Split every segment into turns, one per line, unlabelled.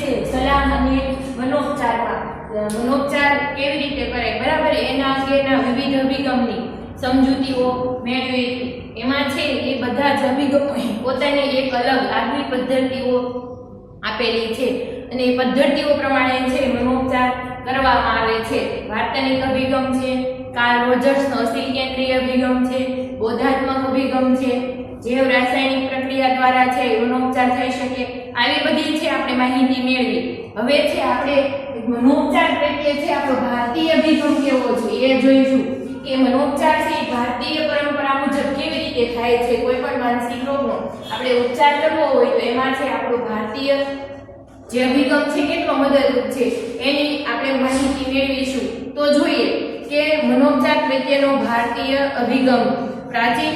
છે સલાહ અને મનોપચારમાં મનોપચાર કેવી રીતે કરાય, બરાબર, એના અંગેના વિવિધ અભિગમની સમજૂતીઓ મેળવી. એમાં છે એ બધા જ અભિગમો પોતાની એક અલગ આગવી પદ્ધતિઓ આપેલી છે અને એ પદ્ધતિઓ પ્રમાણે છે મનોપચાર કરવામાં આવે છે. વાર્તનિક અભિગમ છે, કાર્લ રોજર્સનો અસીલ કેન્દ્રીય અભિગમ છે, બોધાત્મક અભિગમ છે, જેવ રાસાયણિક પ્રક્રિયા દ્વારા છે મનોપચાર થઈ શકે, આવી બધી છે આપણે માહિતી મેળવી. હવે છે આપણે મનોપચાર પ્રત્યે છે આપણો ભારતીય અભિગમ કેવો છે એ જોઈશું કે મનોપચાર છે ભારતીય પરંપરા મુજબ કેવી રીતે થાય છે. કોઈ પણ માનસિક રોગનો આપણે ઉપચાર કરવો હોય તો એમાં છે આપણો ભારતીય જે અભિગમ છે કેટલો મદદરૂપ છે એની આપણે માહિતી મેળવીશું. તો જોઈએ કે મનોપચાર પ્રત્યેનો ભારતીય અભિગમ. પ્રાચીન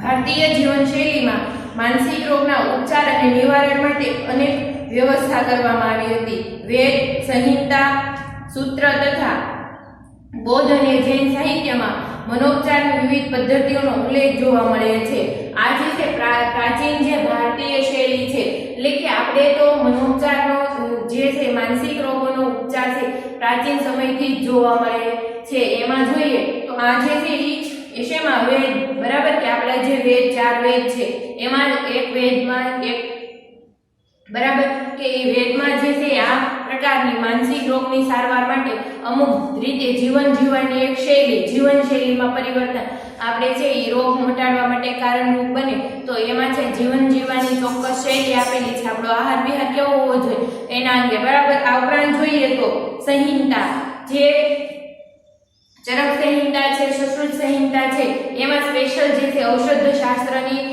ભારતીય જીવનશૈલીમાં માનસિક રોગના ઉપચાર અને નિવારણ માટે અનેક વ્યવસ્થા કરવામાં આવી હતી. વેદ, સંહિતા, સૂત્ર તથા બૌદ્ધ અને જૈન સાહિત્યમાં મનોપચારની વિવિધ પદ્ધતિઓનો ઉલ્લેખ જોવા મળે છે. આ જે છે પ્રાચીન જે ભારતીય શૈલી છે, એટલે કે આપણે તો મનોપચારનો જે છે માનસિક રોગોનો ઉપચાર છે પ્રાચીન સમયથી જ જોવા મળે છે. એમાં જોઈએ તો આ જે છે એ શેમાં વેદ, બરાબર, કે આપણા જે વેદ 4 વેદ છે એમાં એક વેદમાં એક, બરાબર, કે એ વેદમાં જે છે આ પ્રકારની માનસિક રોગની સારવાર માટે અમુક રીતે જીવન જીવવાની એક શૈલી, જીવનશૈલીમાં પરિવર્તન આપણે છે એ રોગ મટાડવા માટે કારણરૂપ બને તો એમાં છે જીવન જીવવાની ચોક્કસ શૈલી આપેલી છે. આપણો આહાર વિહાર કેવો હોવો જોઈએ એના અંગે, બરાબર. આ ઉપરાંત જોઈએ તો સંહિતા, જે ચરક સંહિતા છે, સુશ્રુત સંહિતા છે, એમાં સ્પેશિયલ જે છે ઔષધ શાસ્ત્રની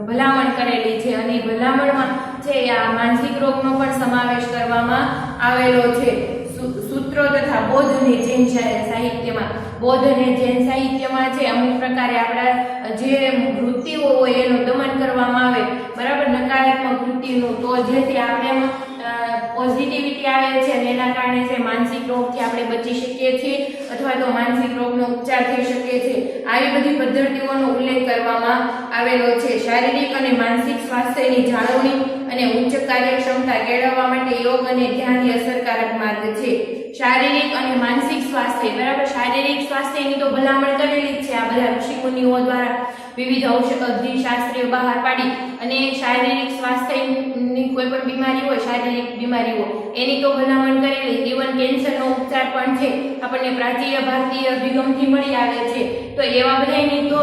ભલામણ કરેલી છે અને ભલામણમાં છે આ માનસિક રોગનો પણ સમાવેશ કરવામાં આવેલો છે. સૂત્રો તથા બૌદ્ધ અને જૈન સાહિત્યમાં, બૌદ્ધ અને જૈન સાહિત્યમાં છે અમુક પ્રકારે આપણા જે વૃત્તિઓ હોય એનું દમન કરવામાં આવે, બરાબર, નકારાત્મક વૃત્તિનું, તો જેથી આપણે પોઝિટિવિટી આવે છે અને એના કારણે છે માનસિક રોગથી આપણે બચી શકીએ છીએ અથવા તો માનસિક રોગનો ઉપચાર થઈ શકે છે. આવી બધી પદ્ધતિઓનો ઉલ્લેખ કરવામાં આવેલો છે. શારીરિક અને માનસિક સ્વાસ્થ્યની જાળવણી અને ઉચ્ચ કાર્યક્ષમતા કેળવવા માટે યોગ અને ધ્યાન એ અસરકારક માર્ગ છે. શારીરિક અને માનસિક સ્વાસ્થ્ય, બરાબર, શારીરિક સ્વાસ્થ્યની તો ભલામણ કરેલી જ છે આ બધા ઋષિમુનિઓ દ્વારા વિવિધ ઔષધિ શાસ્ત્રીઓ બહાર પાડી અને શારીરિક સ્વાસ્થ્યની કોઈ પણ બીમારી હોય, શારીરિક બીમારીઓ એની તો ભલામણ કરેલી. ઇવન કેન્સરનો ઉપચાર પણ છે આપણને પ્રાચીન ભારતીય અભિગમથી મળી આવે છે. તો એવા બધાની તો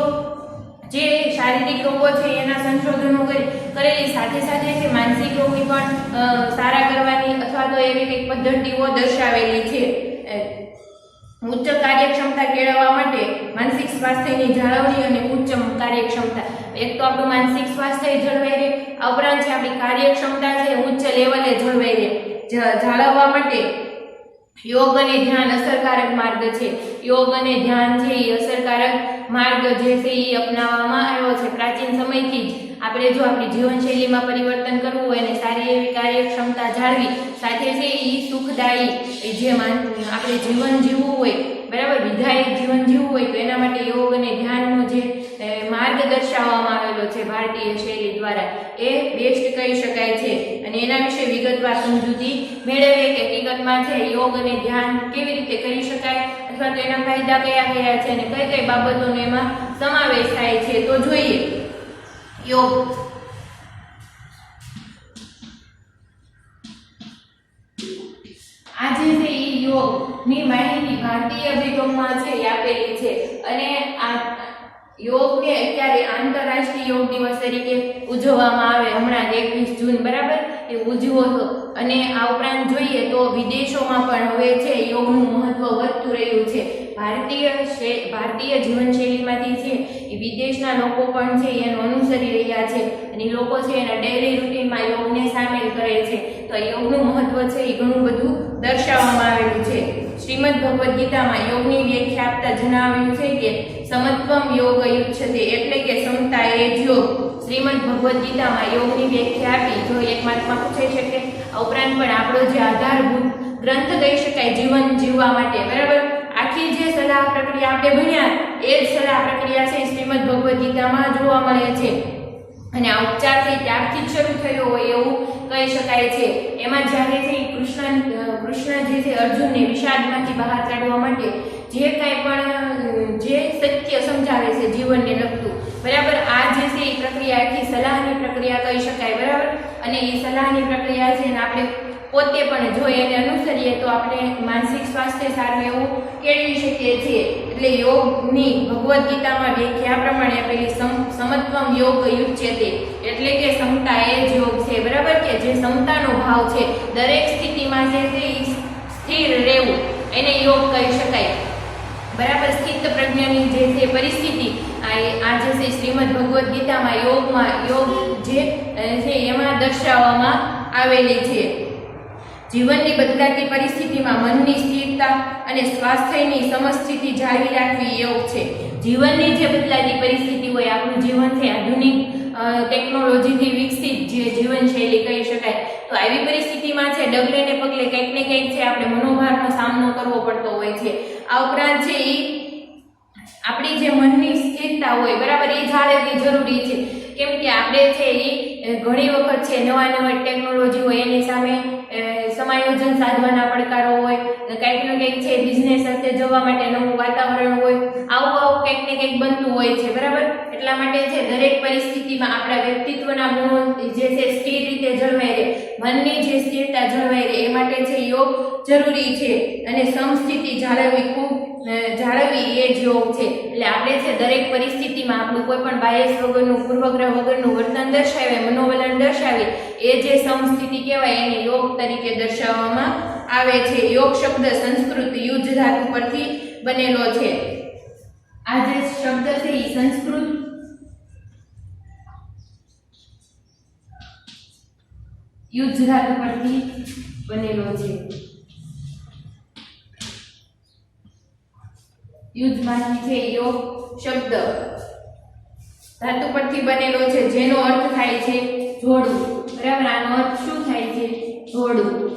જે શારીરિક રોગો છે એના સંશોધનો કરેલી, સાથે સાથે છે માનસિક રોગની પણ સારા કરવાની અથવા તો એવી કંઈક પદ્ધતિઓ દર્શાવેલી છે. ઉચ્ચ કાર્યક્ષમતા કેળવવા માટે માનસિક સ્વાસ્થ્યની જાળવણી અને ઉચ્ચ કાર્યક્ષમતા, એક તો આપણું માનસિક સ્વાસ્થ્ય જળવાઈ રહે, આ ઉપરાંત છે આપણી કાર્યક્ષમતા છે ઉચ્ચ લેવલે જળવાઈ રહે. જાળવવા માટે યોગ અને ધ્યાન અસરકારક માર્ગ છે. યોગ અને ધ્યાન છે એ અસરકારક માર્ગ જે છે એ અપનાવવામાં આવ્યો છે પ્રાચીન સમયથી જ. આપણે જો આપણી જીવનશૈલીમાં પરિવર્તન કરવું હોય અને સારી એવી કાર્યક્ષમતા જાળવી, સાથે છે એ સુખદાયી જે આપણે જીવન જીવવું હોય, બરાબર, વિધાયક જીવન જીવવું હોય તો એના માટે યોગ અને ધ્યાનનો જે માર્ગ દર્શાવવામાં આવેલો છે ભારતીય શૈલી દ્વારા, એ બેસ્ટ કહી શકાય છે. અને એના વિશે વિગતવાર સમજૂતી મેળવીએ કે હકીકતમાં છે યોગ અને ધ્યાન કેવી રીતે કરી શકાય અથવા તો એના ફાયદા કયા કયા છે અને કઈ કઈ બાબતોનો એમાં સમાવેશ થાય છે. તો જોઈએ યોગ. આજે છે એ યોગની માહિતી ભારતીય અભિગમમાં છે એ આપેલી છે અને આ યોગને અત્યારે આંતરરાષ્ટ્રીય યોગ દિવસ તરીકે ઉજવવામાં આવે. હમણાં 21 જૂન, બરાબર, એ ઉજવો હતો. અને આ ઉપરાંત જોઈએ તો વિદેશોમાં પણ હવે છે યોગનું મહત્વ વધતું રહ્યું છે. ભારતીય જીવનશૈલીમાંથી છે એ વિદેશના લોકો પણ છે એનું અનુસરી રહ્યા છે અને લોકો છે એના ડેઇલી રૂટીનમાં યોગને સામેલ કરે છે. તો યોગનું મહત્વ છે એ ઘણું બધું દર્શાવવામાં આવેલું છે. શ્રીમદ ભગવદ્ ગીતામાં યોગની વ્યાખ્યા આપતા જણાવ્યું છે કે સમત્વમ યોગ યુજ્યતે, એટલે કે સમતા એ જ યોગ. શ્રીમદ ભગવદ્ ગીતામાં યોગની વ્યાખ્યા આપી જો એક માર્કમાં પૂછાઈ શકે. આ ઉપરાંત પણ આપણો જે આધારભૂત ગ્રંથ કહી શકાય જીવન જીવવા માટે, બરાબર, આખી જે સલાહ પ્રક્રિયા આપણે ભણ્યા એ જ સલાહ પ્રક્રિયા છે શ્રીમદ ભગવદ્ ગીતામાં જોવા મળે છે. અને આ ઉપચાર છે ત્યારથી જ શરૂ થયો હોય એવું કહી શકાય છે. એમાં જ્યારે છે કૃષ્ણ જે છે અર્જુનને વિષાદમાંથી બહાર કાઢવા માટે જે કાંઈ પણ જે સત્ય સમજાવે છે જીવનને લગતું, બરાબર, આ જે છે એ પ્રક્રિયા આખી સલાહની પ્રક્રિયા કહી શકાય, બરાબર. અને એ સલાહની પ્રક્રિયા છે ને આપણે પોતે પણ જો એને અનુસરીએ તો આપણે માનસિક સ્વાસ્થ્ય સારું એવું કેળવી શકીએ છીએ. એટલે યોગની ભગવદ્ ગીતામાં વ્યાખ્યા પ્રમાણે આપેલી સમત્વમ યોગ યુજ્યતે, એટલે કે સમતા એ જ યોગ છે, બરાબર, કે જે સમતાનો ભાવ છે દરેક સ્થિતિમાં જે છે સ્થિર રહેવું એને યોગ કહી શકાય, બરાબર. સ્થિત પ્રજ્ઞાની જે છે પરિસ્થિતિ આ જે છે શ્રીમદ ભગવદ્ ગીતામાં યોગ જે છે એમાં દર્શાવવામાં આવેલી છે. જીવનની બદલાતી પરિસ્થિતિમાં મનની સ્થિરતા અને સ્વાસ્થ્યની સમસ્થિતિ જાળવી રાખવી યોગ છે. જીવનની જે બદલાતી પરિસ્થિતિ હોય, આપણું જીવન છે આધુનિક ટેકનોલોજીથી વિકસિત જે જીવનશૈલી કહી શકાય, તો આવી પરિસ્થિતિમાં છે ડગલે ને પગલે કંઈક ને કંઈક છે આપણે મનોભારનો સામનો કરવો પડતો હોય છે. આ ઉપરાંત છે એ આપણી જે મનની સ્થિરતા હોય, બરાબર, એ જાળવવી જરૂરી છે. કેમ કે આપણે છે એ ઘણી વખત છે નવા ટેકનોલોજી હોય એની સામે સમાયોજન સાધવાના પડકારો હોય, કંઈક ને કંઈક છે બિઝનેસ સાથે જવા માટે નવું વાતાવરણ હોય, આવું કંઈક ને કંઈક બનતું હોય છે, બરાબર. એટલા માટે છે દરેક પરિસ્થિતિમાં આપણા વ્યક્તિત્વના ગુણો જે છે સ્થિર રીતે જળવાઈ રહે, મનની જે સ્થિરતા જળવાઈ રહે એ માટે છે યોગ જરૂરી છે. અને સમસ્થિતિ જાળવવી એ જ યોગ છે. એટલે આપણે છે દરેક પરિસ્થિતિમાં આપણું કોઈ પણ બાયસ વગરનું, પૂર્વગ્રહ વગરનું વર્તન દર્શાવે, મનોવલણ દર્શાવે, એ જે સમસ્થિતિ કહેવાય એને યોગ તરીકે દર્શાવવામાં આવે છે. યોગ શબ્દ સંસ્કૃત યુજ ધાતુ પરથી બનેલો છે. આ જે શબ્દ છે એ સંસ્કૃત યુજ ધાતુ પરથી બનેલો છે. યુજમાંથી છે યોગ શબ્દ ધાતુ પરથી બનેલો છે, જેનો અર્થ થાય છે જોડવું, બરાબર. આનો અર્થ શું થાય છે? જોડવું.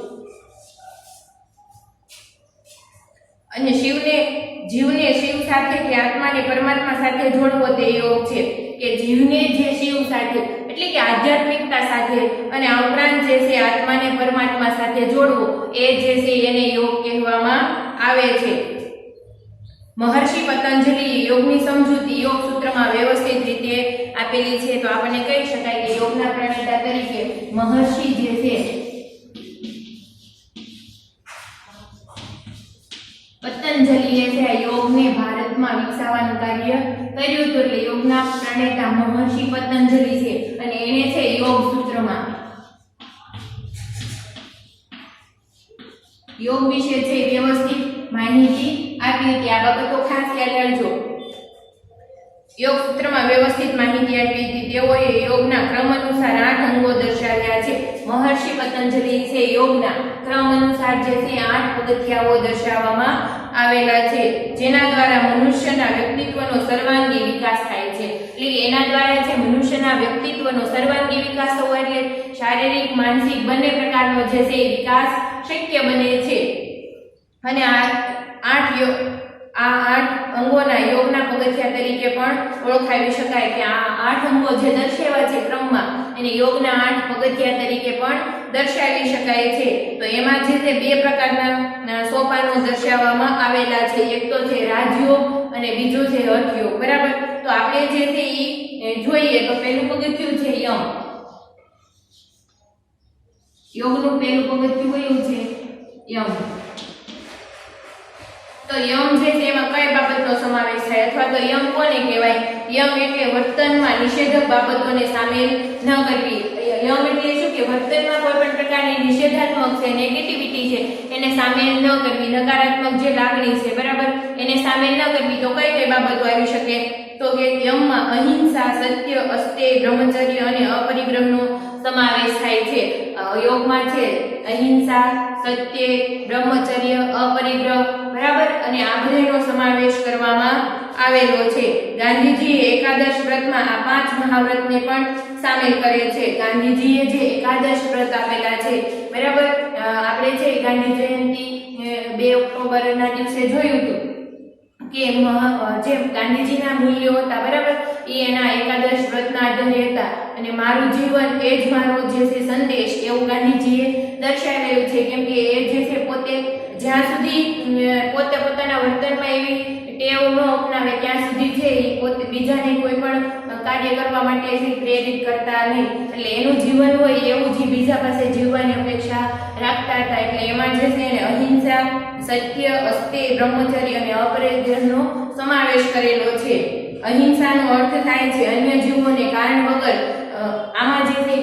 અને જીવને શિવ સાથે કે આત્માને પરમાત્મા સાથે જોડવો તે યોગ છે. કે જીવને જે શિવ સાથે એટલે કે આધ્યાત્મિકતા સાથે અને આ ઉપરાંત જે છે આત્માને પરમાત્મા સાથે જોડવો એ જે છે એને યોગ કહેવામાં આવે છે. મહર્ષિ પતંજલિ યોગની સમજૂતી યોગ સૂત્રમાં વ્યવસ્થિત રીતે આપેલી છે. તો આપણને કહી શકાય કે યોગના પ્રણેતા તરીકે મહર્ષિ જે છે પતંજલિએ છે યોગને ભારતમાં વિકસાવવાનું કાર્ય કર્યું હતું. એટલે યોગના પ્રણેતા મહર્ષિ પતંજલિ છે અને એને છે યોગ સૂત્રમાં યોગ વિશે છે વ્યવસ્થિત માહિતી આપી હતી. આ બાબતો ખાસ યાદ રાખજો. યોગ સૂત્રમાં વ્યવસ્થિત માહિતી આપી હતી. તેઓએ યોગના ક્રમ અનુસાર 8 અંગો દર્શાવ્યા છે. મહર્ષિ પતંજલિ છે યોગના ક્રમ અનુસાર જે છે 8 પગથિયાઓ દર્શાવવામાં આવેલા છે, જેના દ્વારા મનુષ્યના વ્યક્તિત્વનો સર્વાંગી વિકાસ થાય છે. એટલે એના દ્વારા છે મનુષ્યના વ્યક્તિત્વનો સર્વાંગી વિકાસ થવો એટલે શારીરિક, માનસિક બંને પ્રકારનો જે છે વિકાસ શક્ય બને છે. અને આ 8 અંગોના યોગના પગથિયા તરીકે પણ ઓળખાવી શકાય કે આ 8 અંગો જે દર્શાવ્યા છે ક્રમમાં એને યોગના 8 પગથિયા તરીકે પણ દર્શાવી શકાય છે. તો એમાં જે તે 2 પ્રકારના સોપાનો દર્શાવવામાં આવેલા છે. એક તો છે રાજયોગ અને બીજો છે હઠયોગ, બરાબર. તો આપણે જે છે એ જોઈએ તો પહેલું પગથિયું છે યમ. યોગનું પહેલું પગથિયું કયું છે? યમ. તો યમ જે છે એમાં કઈ બાબતનો સમાવેશ થાય અથવા તો યમ કોને કહેવાય? યમ એટલે વર્તનમાં નિષેધક બાબતોને સામેલ ન કરવી. યમ એટલે શું કે વર્તનમાં કોઈ પણ પ્રકારની નિષેધાત્મક છે, નેગેટિવિટી છે એને સામેલ ન કરવી. નકારાત્મક જે લાગણી છે, બરાબર, એને સામેલ ન કરવી. તો કઈ કઈ બાબતો આવી શકે? તો કે યમમાં અહિંસા, સત્ય, અસ્તેય, બ્રહ્મચર્ય અને અપરિગ્રહનો સમાવેશ થાય છે. યોગમાં છે અહિંસા, સત્ય, બ્રહ્મચર્ય, અપરિગ્રહ, બરાબર, અને આ બધાનો સમાવેશ કરવામાં આવેલો છે. ગાંધીજીએ એકાદશ વ્રતમાં આ 5 મહાવ્રતને પણ સામેલ કરે છે. ગાંધીજીએ જે એકાદશ વ્રત આપેલા છે, બરાબર, આપણે છે ગાંધી જયંતિ 2 ઓક્ટોબરના દિવસે જોયું હતું કે જે ગાંધીજીના મૂલ્યો હતા બરાબર, એ એના એકાદશ વ્રતના આધારે હતા અને મારું જીવન એ જ મારો જે છે સંદેશ, એવું ગાંધીજીએ દર્શાવેલું છે. કેમ કે એ જે છે પોતે જ્યાં સુધી પોતે પોતાના વર્તનમાં એવી ટેવ ન અપનાવે ત્યાં સુધી છે એ પોતે બીજાને કોઈ પણ કાર્ય કરવા માટે છે પ્રેરિત કરતા નહીં. એટલે એનું જીવન હોય એવું જ બીજા પાસે જીવવાની અપેક્ષા રાખતા હતા. એટલે એમાં જે છે એને અહિંસા, સત્ય, અસ્તેય, બ્રહ્મચર્ય અને અપરિગ્રહનો સમાવેશ કરેલો છે. અહિંસાનો અર્થ થાય છે અન્ય જીવોને કારણ વગર, આમાં જે છે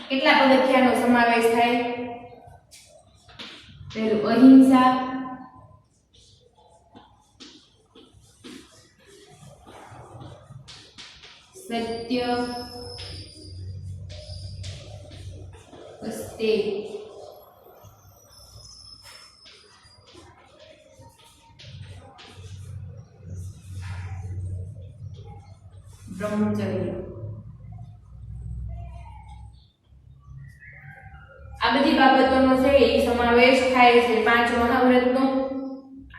કેટલા પગથિયાનો સમાવેશ થાય? પહેલું અહિંસા, સત્ય, અસ્તેય, બ્રહ્મચર્ય. આ બધી બાબતોનો છે એ સમાવેશ થાય છે. 5 મહાવ્રતનો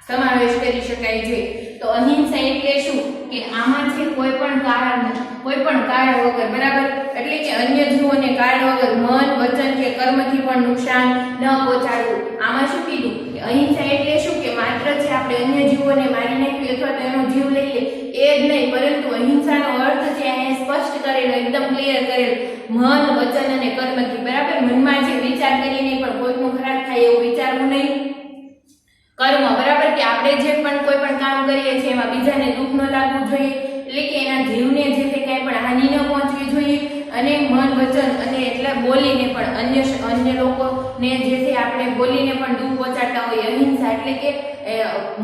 સમાવેશ કરી શકાય છે. તો અહિંસા એટલે શું કે આમાં છે કોઈ પણ કારણ વગર બરાબર, એટલે કે અન્ય જીવોને કારણ વગર મન, વચન કે કર્મથી પણ નુકસાન ન પહોંચાડવું. આમાં શું કીધું કે અહિંસા એટલે શું કે માત્ર છે આપણે અન્ય જીવોને મારી નાખીએ અથવા તો એનો જીવ લઈ લે એ જ નહીં, પરંતુ અહિંસાનો અર્થ છે અહીંયા સ્પષ્ટ કરેલો, એકદમ ક્લિયર કરેલ, મન, વચન અને કર્મથી બરાબર. મનમાં જે વિચાર કરીને પણ કોઈનું ખરાબ થાય એવું વિચારવું નહીં. કર્મ બરાબર, કે આપણે જે પણ કોઈ પણ કામ કરીએ છીએ એમાં બીજાને દુઃખ ન લાગવું જોઈએ, એટલે કે એના જીવને જે તે કંઈ પણ હાનિ ન પહોંચવી જોઈએ. અને મન, વચન અને એટલે બોલીને પણ અન્ય લોકોને જે છે આપણે બોલીને પણ દુઃખ પહોંચાડતા હોઈએ. અહિંસા એટલે કે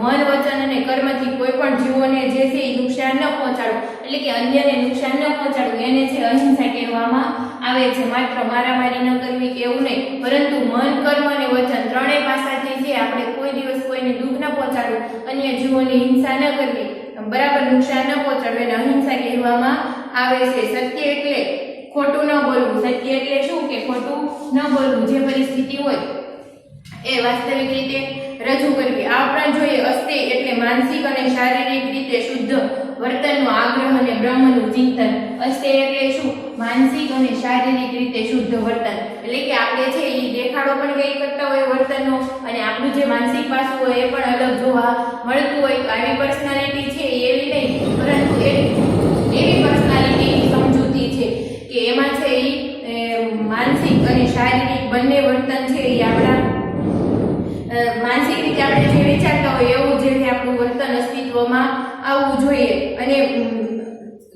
મન, વચન અને કર્મથી કોઈ પણ જીવોને જે છે એ નુકસાન ન પહોંચાડવું, એટલે કે અન્યને નુકસાન ન પહોંચાડવું, એને છે અહિંસા કહેવામાં આવે છે. માત્ર મારામારી ન કરવી કે એવું નહીં, પરંતુ મન, કર્મ અને વચન ત્રણેય પાસાથી છે આપણે કોઈ દિવસ કોઈને દુઃખ ન પહોંચાડવું, અન્ય જીવોની હિંસા ન કરવી, બરાબર નુકસાન ન પહોંચાડવું, એને અહિંસા કહેવામાં આવે છે. સત્ય એટલે ખોટું ન બોલવું. સત્ય એટલે શું કે ખોટું ન બોલવું, જે પરિસ્થિતિ હોય એ વાસ્તવિક રીતે રજૂ કરવી. આ ઉપરાંત જોઈએ અસ્તેય એટલે માનસિક અને શારીરિક રીતે શુદ્ધ વર્તનનો આગ્રહ અને બ્રહ્મનું ચિંતન. અસ્તેય એટલે શું? માનસિક અને શારીરિક રીતે શુદ્ધ વર્તન, એટલે કે આપણે છે એ દેખાડો પણ કઈ કરતા હોય વર્તનનો અને આપણું જે માનસિક પાસું હોય એ પણ અલગ જોવા મળતું હોય. આવી પર્સનાલિટી છે એવી નહીં, પરંતુ એવી પર્સનાલિટીની સમજૂતી છે કે એમાં છે એ માનસિક અને શારીરિક બંને વર્તન છે એ આપણા માનસિક રીતે આપણે જે વિચારતા હોય એવું જે આપણું વર્તન અસ્તિત્વમાં આવવું જોઈએ. અને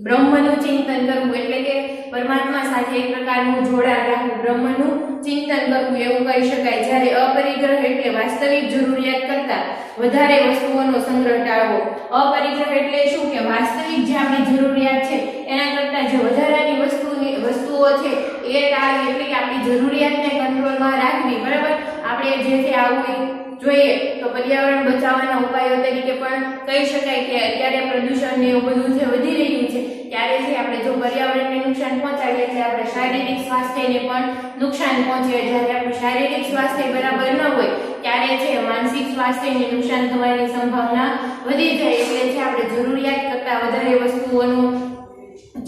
બ્રહ્મનું ચિંતન કરવું એટલે કે પરમાત્મા સાથે એક પ્રકારનું જોડાણ રાખવું, બ્રહ્મનું ચિંતન કરવું એવું કહી શકાય. જ્યારે અપરિગ્રહ એટલે વાસ્તવિક જરૂરિયાત કરતા વધારે વસ્તુઓનો સંગ્રહ ટાળવો. અપરિગ્રહ એટલે શું કે વાસ્તવિક જે આપણી જરૂરિયાત છે એના કરતા જે વધારાની વસ્તુઓ છે એ ટાળવી, એટલે કે આપણી જરૂરિયાતને કંટ્રોલમાં રાખવી બરાબર. આપણે જે છે આવું જોઈએ તો પર્યાવરણ બચાવવાના ઉપાયો તરીકે પણ કહી શકાય કે અત્યારે પ્રદૂષણ ને એવું બધું જે વધી રહ્યું છે ત્યારે છે આપણે જો પર્યાવરણને નુકસાન પહોંચાડીએ એટલે આપણે શારીરિક સ્વાસ્થ્યને પણ નુકસાન પહોંચે. જ્યારે આપણું શારીરિક સ્વાસ્થ્ય બરાબર ન હોય ત્યારે છે માનસિક સ્વાસ્થ્યને નુકસાન થવાની સંભાવના વધી જાય. એટલે છે આપણે જરૂરિયાત કરતાં વધારે વસ્તુઓનો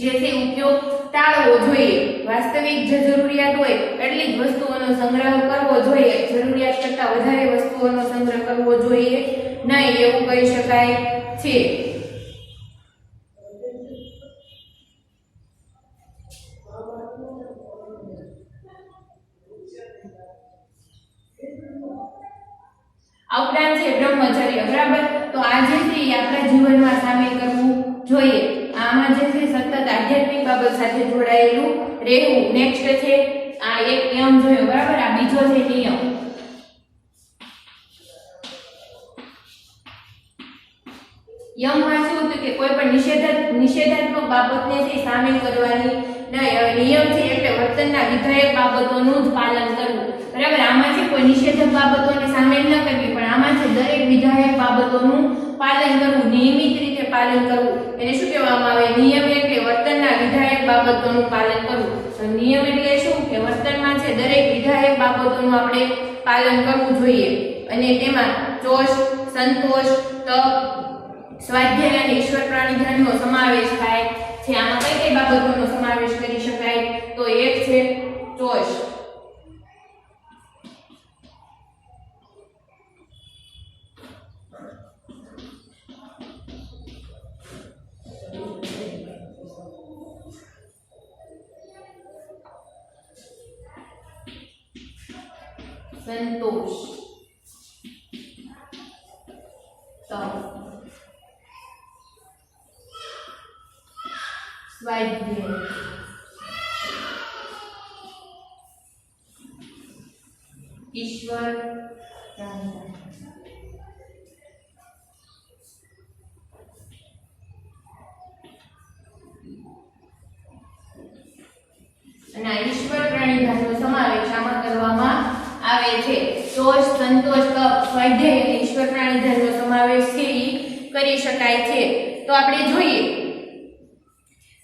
જે છે ઉપયોગ ટાળવો જોઈએ. વાસ્તવિક જે જરૂરિયાત હોય એટલી જ વસ્તુઓનો સંગ્રહ કરવો જોઈએ, જરૂરિયાત કરતાં વધારે વસ્તુઓનો સંગ્રહ કરવો જોઈએ નહીં એવું કહી શકાય છે. આ ઉપરાંત છે બ્રહ્મચર્ય બરાબર. તો આ જે છે એ આપણા જીવનમાં સામેલ કરવું જોઈએ. આમાં જે છે સતત આધ્યાત્મિક બાબત સાથે જોડાયેલું રહેવું. નેક્સ્ટ છે આ એક નિયમ જોયો બરાબર, આ બીજો છે નિયમ. યમમાં શું હતું કે કોઈ પણ નિષેધાત્મક બાબતને છે સામેલ કરવાની નહીં. નિયમ છે એટલે વર્તનના વિધાયક બાબતોનું જ પાલન કરવું બરાબર. આમાં છે કોઈ નિષેધક બાબતોને સામેલ ન કરવી, પણ આમાં છે દરેક વિધાયક બાબતોનું પાલન કરવું, નિયમિત રીતે પાલન કરવું. એને શું કહેવામાં આવે? નિયમ એટલે વર્તનના વિધાયક બાબતોનું પાલન કરવું. નિયમ એટલે શું કે વર્તનમાં છે દરેક વિધાયક બાબતોનું આપણે પાલન કરવું જોઈએ. અને તેમાં ચોશ, સંતોષ, તપ, સ્વાધ્યાય અને ઈશ્વર પ્રાણી ધ્યાનનો સમાવેશ થાય છે. આમાં કઈ કઈ બાબતોનો સમાવેશ કરી શકાય? તો એક છે ચોશ, સંતોષ, સ્વાધ્યાય, ઈશ્વર પ્રાણી અને આ ઈશ્વર પ્રાણીધનનો સમાવેશ આમાં કરવામાં આવે છે. ચોશ, સંતોષ, તપ, સ્વાધ્યાય અને ઈશ્વર પ્રાણીધનનો સમાવેશ છે ઈ કરી શકાય છે. તો આપણે જોઈએ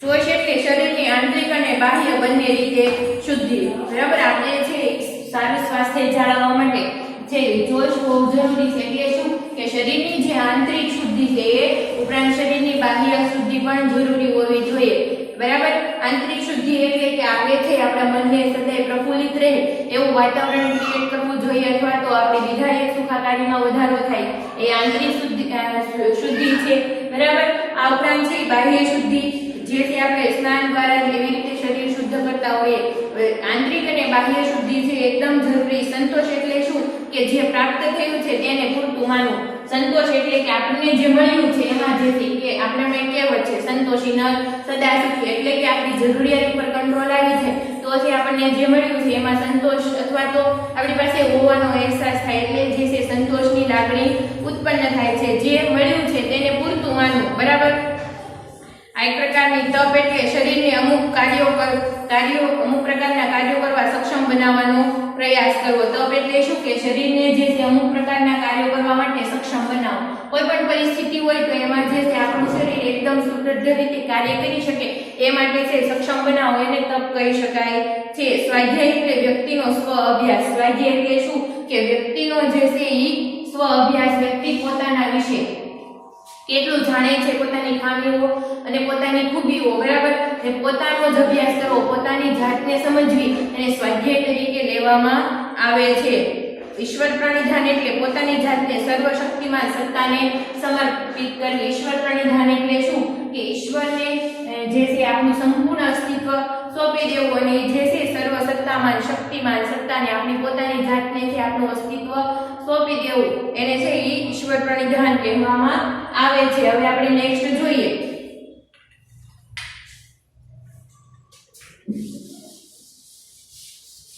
ચોશ એટલે શરીરની આંતરિક અને બાહ્ય બંને રીતે શુદ્ધિ. બરાબર, આપણે છે સારું સ્વાસ્થ્ય જાળવવા માટે જે ચોશ બહુ જરૂરી છે. એટલે શું કે શરીરની જે આંતરિક શુદ્ધિ છે એ ઉપરાંત શરીરની બાહ્ય શુદ્ધિ પણ જરૂરી હોવી જોઈએ. બરાબર, આંતરિક શુદ્ધિ એટલે કે આપણે છે આપણા મનને સદાય પ્રફુલ્લિત રહે એવું વાતાવરણ ક્રિએટ કરવું જોઈએ, અથવા તો આપણી વિધાયક સુખાકારીમાં વધારો થાય એ આંતરિક શુદ્ધિ છે. બરાબર, આ ઉપરાંત છે બાહ્ય શુદ્ધિ, જેથી આપણે સ્નાન દ્વારા એવી રીતે શરીર શુદ્ધ કરતા હોઈએ. આંતરિક અને બાહ્ય શુદ્ધિ છે એકદમ જરૂરી. સંતોષ એટલે શું કે જે પ્રાપ્ત થયું છે તેને પૂરતું માનવું. સંતોષ એટલે કે આપણને જે મળ્યું છે એમાં જેથી કે આપણને કહેવત છે સંતોષી નર સદા સુખી, એટલે કે આપણી જરૂરિયાત ઉપર કંટ્રોલ આવી જાય તો જે આપણને જે મળ્યું છે એમાં સંતોષ અથવા તો આપણી પાસે હોવાનો અહેસાસ થાય, એટલે જે છે સંતોષની લાગણી ઉત્પન્ન થાય છે. જે મળ્યું છે તેને પૂરતું માનવું. બરાબર, આ એક પ્રકારની તપ એટલે શરીરને અમુક પ્રકારના કાર્યો કરવા સક્ષમ બનાવવાનો પ્રયાસ કરવો. તપ એટલે શું કે શરીરને જે છે અમુક પ્રકારના કાર્યો કરવા માટે સક્ષમ બનાવો. કોઈ પણ પરિસ્થિતિ હોય તો એમાં જે છે આપણું શરીર એકદમ સુદૃઢ રીતે કાર્ય કરી શકે એ માટે છે સક્ષમ બનાવો, એને તપ કહી શકાય છે. સ્વાધ્યાય એટલે વ્યક્તિનો સ્વ અભ્યાસ. સ્વાધ્યાય એટલે શું કે વ્યક્તિનો જે છે ઈ સ્વ અભ્યાસ, વ્યક્તિ પોતાના વિશે કેટલું જાણે છે, પોતાની ખામીઓ અને પોતાની ખૂબીઓ. બરાબર, એ પોતાનો જ અભ્યાસ કરવો, પોતાની જાતને સમજવી અને સ્વાધ્યાય તરીકે લેવામાં આવે છે. ઈશ્વર પ્રાણીધાન એટલે પોતાની જાતને સર્વશક્તિમાન સત્તાને સમર્પિત કરવી. ઈશ્વર પ્રાણીધાન એટલે શું કે ઈશ્વરને જે છે આપણું સંપૂર્ણ અસ્તિત્વ સોંપી દેવું અને જે છે સર્વસત્તામાન શક્તિમાન સત્તાને આપણી પોતાની જાતને છે આપણું અસ્તિત્વ સોંપી દેવું, એને છે ઈશ્વર પ્રાણીધાન કહેવામાં આવે છે. હવે આપણે નેક્સ્ટ જોઈએ